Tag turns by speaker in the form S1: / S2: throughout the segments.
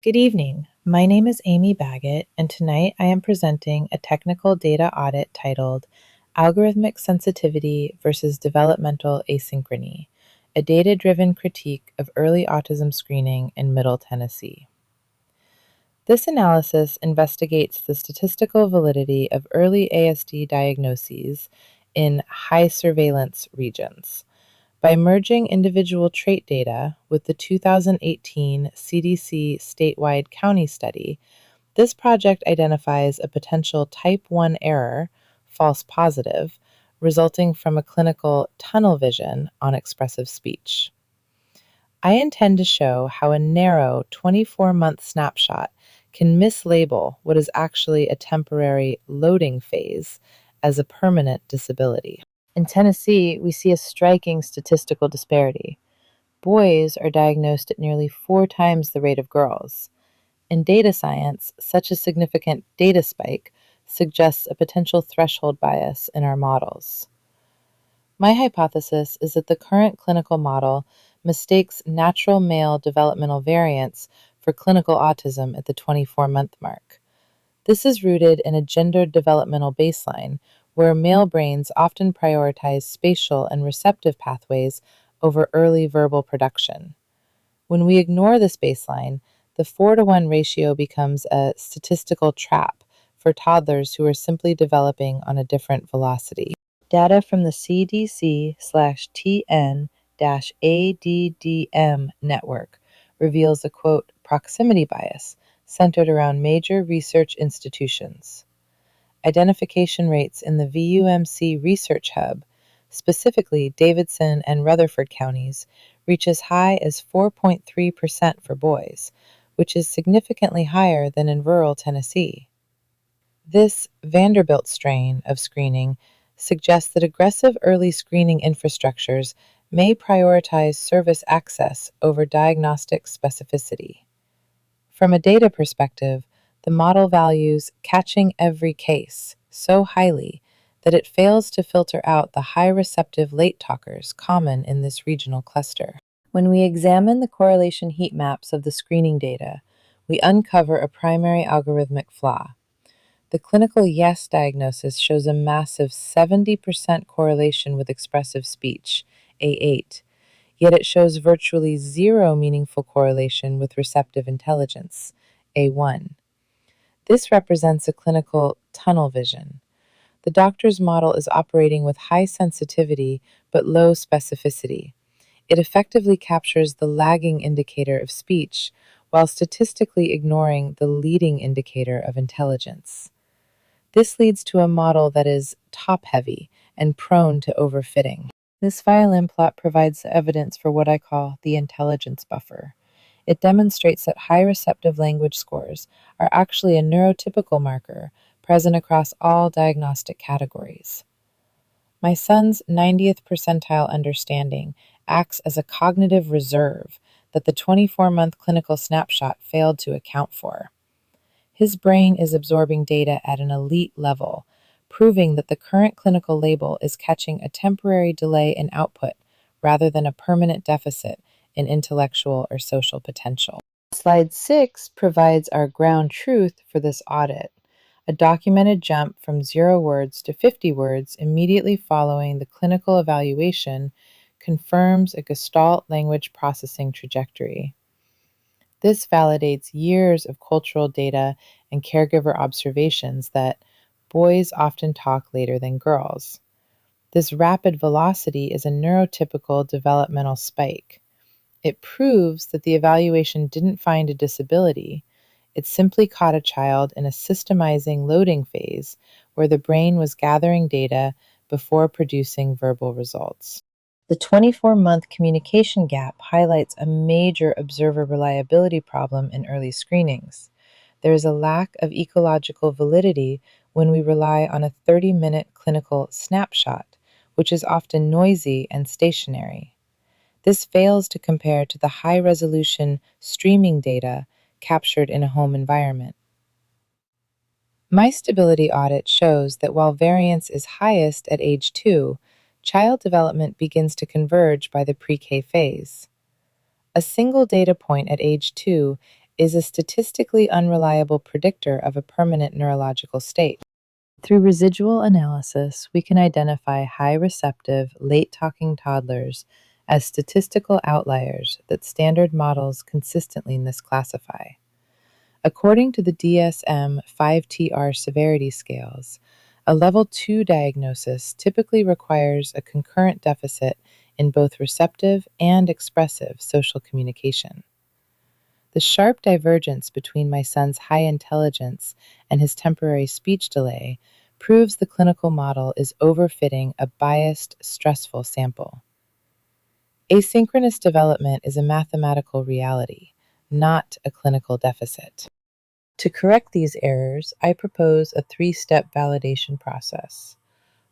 S1: Good evening. My name is Amy Baggett, and tonight I am presenting a technical data audit titled Algorithmic Sensitivity versus Developmental Asynchrony, a data-driven critique of early autism screening in Middle Tennessee. This analysis investigates the statistical validity of early ASD diagnoses in high surveillance regions. By merging individual trait data with the 2018 CDC statewide county study, this project identifies a potential type 1 error, false positive, resulting from a clinical tunnel vision on expressive speech. I intend to show how a narrow 24-month snapshot can mislabel what is actually a temporary loading phase as a permanent disability. In Tennessee, we see a striking statistical disparity. Boys are diagnosed at nearly 4 times the rate of girls. In data science, such a significant data spike suggests a potential threshold bias in our models. My hypothesis is that the current clinical model mistakes natural male developmental variance for clinical autism at the 24-month mark. This is rooted in a gendered developmental baseline where male brains often prioritize spatial and receptive pathways over early verbal production. When we ignore this baseline, the 4-to-1 ratio becomes a statistical trap for toddlers who are simply developing on a different velocity. Data from the CDC/TN-ADDM network reveals a, quote, proximity bias centered around major research institutions. Identification rates in the VUMC Research Hub, specifically Davidson and Rutherford counties, reach as high as 4.3% for boys, which is significantly higher than in rural Tennessee. This Vanderbilt strain of screening suggests that aggressive early screening infrastructures may prioritize service access over diagnostic specificity. From a data perspective, the model values catching every case so highly that it fails to filter out the high receptive late talkers common in this regional cluster. When we examine the correlation heat maps of the screening data, we uncover a primary algorithmic flaw. The clinical yes diagnosis shows a massive 70% correlation with expressive speech, A8, yet it shows virtually zero meaningful correlation with receptive intelligence, A1. This represents a clinical tunnel vision. The doctor's model is operating with high sensitivity but low specificity. It effectively captures the lagging indicator of speech while statistically ignoring the leading indicator of intelligence. This leads to a model that is top-heavy and prone to overfitting. This violin plot provides evidence for what I call the intelligence buffer. It demonstrates that high receptive language scores are actually a neurotypical marker present across all diagnostic categories. My son's 90th percentile understanding acts as a cognitive reserve that the 24-month clinical snapshot failed to account for. His brain is absorbing data at an elite level, proving that the current clinical label is catching a temporary delay in output rather than a permanent deficit in intellectual or social potential. Slide 6 provides our ground truth for this audit, a documented jump from 0 words to 50 words immediately following the clinical evaluation confirms a Gestalt language processing trajectory. This validates years of cultural data and caregiver observations that boys often talk later than girls. This rapid velocity is a neurotypical developmental spike. It proves that the evaluation didn't find a disability. It simply caught a child in a systemizing loading phase where the brain was gathering data before producing verbal results. The 24-month communication gap highlights a major observer reliability problem in early screenings. There is a lack of ecological validity when we rely on a 30-minute clinical snapshot, which is often noisy and stationary. This fails to compare to the high-resolution streaming data captured in a home environment. My stability audit shows that while variance is highest at age 2, child development begins to converge by the pre-K phase. A single data point at age 2 is a statistically unreliable predictor of a permanent neurological state. Through residual analysis, we can identify high receptive, late talking toddlers as statistical outliers that standard models consistently misclassify. According to the DSM 5TR severity scales, a level 2 diagnosis typically requires a concurrent deficit in both receptive and expressive social communication. The sharp divergence between my son's high intelligence and his temporary speech delay proves the clinical model is overfitting a biased, stressful sample. Asynchronous development is a mathematical reality, not a clinical deficit. To correct these errors, I propose a three-step validation process.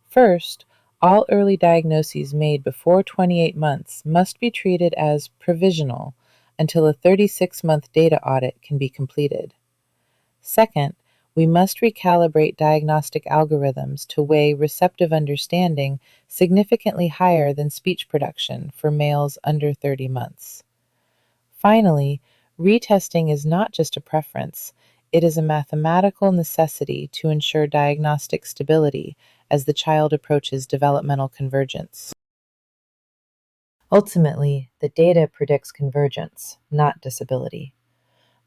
S1: First, all early diagnoses made before 28 months must be treated as provisional until a 36-month data audit can be completed. Second, we must recalibrate diagnostic algorithms to weigh receptive understanding significantly higher than speech production for males under 30 months. Finally, retesting is not just a preference, it is a mathematical necessity to ensure diagnostic stability as the child approaches developmental convergence. Ultimately, the data predicts convergence, not disability.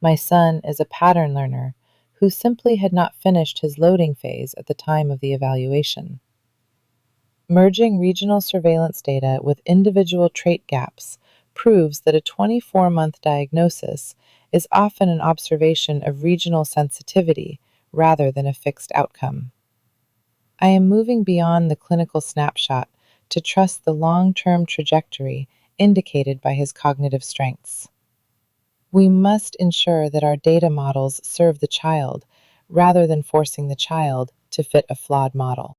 S1: My son is a pattern learner who simply had not finished his loading phase at the time of the evaluation. Merging regional surveillance data with individual trait gaps proves that a 24-month diagnosis is often an observation of regional sensitivity rather than a fixed outcome. I am moving beyond the clinical snapshot to trust the long-term trajectory indicated by his cognitive strengths. We must ensure that our data models serve the child rather than forcing the child to fit a flawed model.